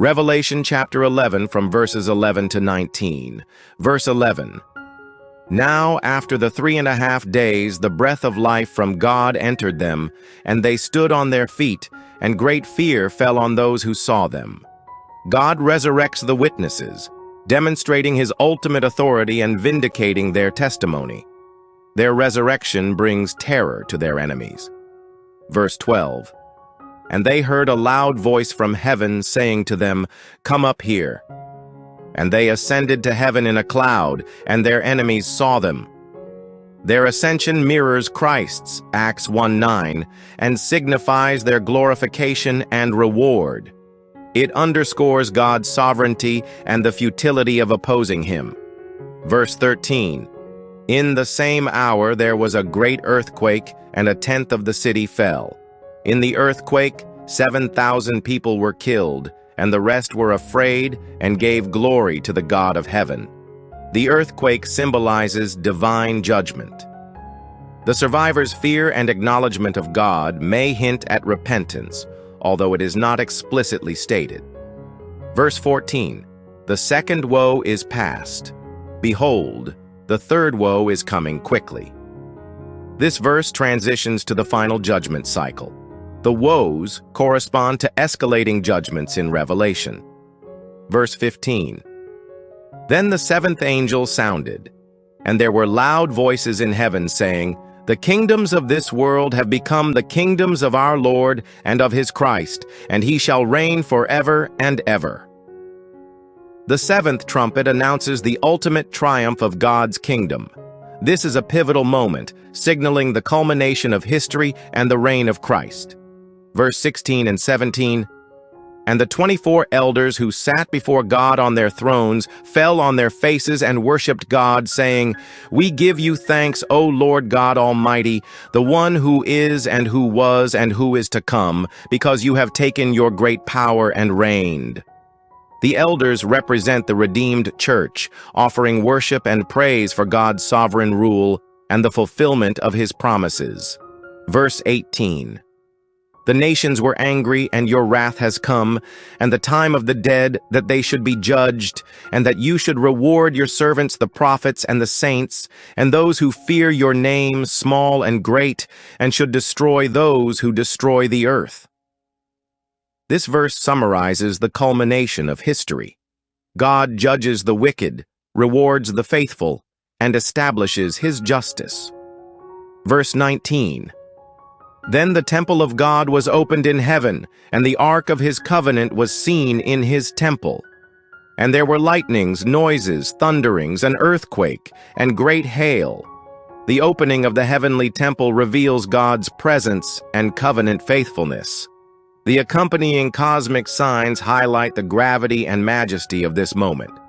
Revelation chapter 11 from verses 11 to 19. Verse 11. Now after the 3.5 days the breath of life from God entered them, and they stood on their feet, and great fear fell on those who saw them. God resurrects the witnesses, demonstrating his ultimate authority and vindicating their testimony. Their resurrection brings terror to their enemies. Verse 12. And they heard a loud voice from heaven saying to them, "Come up here." And they ascended to heaven in a cloud, and their enemies saw them. Their ascension mirrors Christ's, Acts 1:9, and signifies their glorification and reward. It underscores God's sovereignty and the futility of opposing him. Verse 13. In the same hour there was a great earthquake, and 1/10 of the city fell. In the earthquake, 7,000 people were killed, and the rest were afraid and gave glory to the God of heaven. The earthquake symbolizes divine judgment. The survivors' fear and acknowledgement of God may hint at repentance, although it is not explicitly stated. Verse 14. The second woe is past. Behold, the third woe is coming quickly. This verse transitions to the final judgment cycle. The woes correspond to escalating judgments in Revelation. Verse 15. Then the seventh angel sounded, and there were loud voices in heaven saying, "The kingdoms of this world have become the kingdoms of our Lord and of his Christ, and he shall reign forever and ever." The seventh trumpet announces the ultimate triumph of God's kingdom. This is a pivotal moment, signaling the culmination of history and the reign of Christ. Verse 16 and 17, and the 24 elders who sat before God on their thrones fell on their faces and worshipped God, saying, "We give you thanks, O Lord God Almighty, the one who is and who was and who is to come, because you have taken your great power and reigned." The elders represent the redeemed church, offering worship and praise for God's sovereign rule and the fulfillment of his promises. Verse 18. The nations were angry, and your wrath has come, and the time of the dead, that they should be judged, and that you should reward your servants the prophets and the saints, and those who fear your name, small and great, and should destroy those who destroy the earth. This verse summarizes the culmination of history. God judges the wicked, rewards the faithful, and establishes his justice. Verse 19. Then the temple of God was opened in heaven, and the ark of his covenant was seen in his temple. And there were lightnings, noises, thunderings, an earthquake, and great hail. The opening of the heavenly temple reveals God's presence and covenant faithfulness. The accompanying cosmic signs highlight the gravity and majesty of this moment.